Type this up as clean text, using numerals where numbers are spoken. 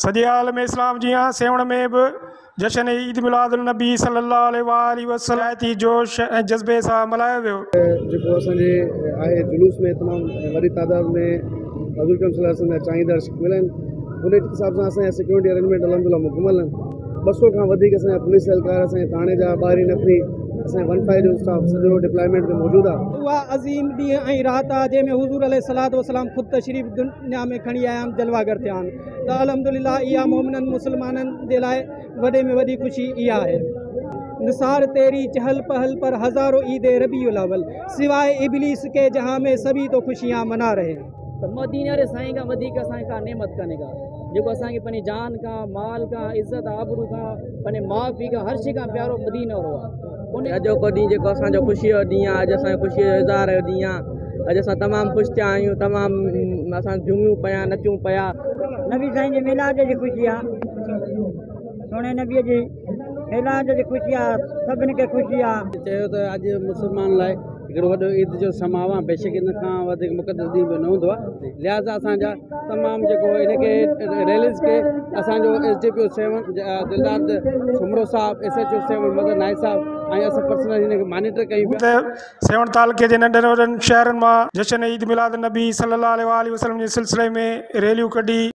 सॼे आलम इस्लाम जी सेवण में भी जश्न ईद मिलादुल नबी सल्लल्लाहु अलैहि वसल्लम थी जोश ऐं जज़्बे सां मल्हायो वियो। जो असांजे आहे जुलूस में तमामु वॾी तादाद में हज़ूर अकरम सल्लल्लाहु अलैहि वसल्लम जा चाहींदड़ मिलिया आहिनि। उन हिसाब सां असांजा सिक्योरिटी अरेंजमेंट अलहमदुलिल्लाह मुकमल आहिनि। 200 खां वधीक असांजा पुलिस एहलकार असांजे थाणे जा ॿाहिरीं नफ़री असांजे 15 जो स्टाफ सॼो डिप्लॉयमेंट में मौजूदु आहे। उहा अज़ीम ॾींहुं ऐं राति आहे जंहिंमें हुज़ूर अलैहिस्सलातु वस्सलाम ख़ुदि तशरीफ़ दुनिया में खणी आया आहिनि, जलवागर थिया आहिनि। त अल्हम्दुलिल्लाह इहा मोमिननि मुस्लमाननि जे लाइ वॾे में वॾी ख़ुशी इहा आहे। निसार तेरी चहल पहल पर हज़ारों ईद रबीउल अव्वल, सिवाय इब्लीस के जहां में सभी तो खुशियां मना रहे। त मदीने वारे साईं खां वधीक असांखे का नेमत कान्हे का, जेको असांखे पंहिंजी जान खां, माल खां, इज़त आबरू खां, पंहिंजे माउ पीउ खां, हर शइ खां प्यारो मदीना वारो आहे। उन अॼोको ॾींहुं जेको असांजो ख़ुशीअ जो ॾींहुं आहे, अॼु असांजे ख़ुशीअ जो इज़हार जो ॾींहुं आहे। अॼु असां तमामु ख़ुशि थिया आहियूं, तमामु असां झूमियूं पिया, नचूं पिया। नबी साईं जे मिलाद जी ख़ुशी आहे, सोणे नबीअ जी मिलाद जी ख़ुशी आहे, सभिनी खे ख़ुशी आहे। चयो त अॼु मुस्लमान लाइ हिकिड़ो वॾो ईद जो समाव आहे, बेशक इन खां वधीक मुक़दस ॾींहुं बि न हूंदो आहे। लिहाज़ा असांजा तमामु जेको इनखे रैलीज़ खे असांजो SDPO 7 दिलदार सुमरो साहब, SHO 7 मदर नाइक साहब ऐं असां पर्सनली हिनखे मॉनिटर कयूं पिया। सेवण तालुके जे नंढनि वॾनि शहरनि मां जश्न ईद मिलाद नबी सल्लल्लाहु अलैहि वसल्लम जे सिलसिले में रैलियूं कढी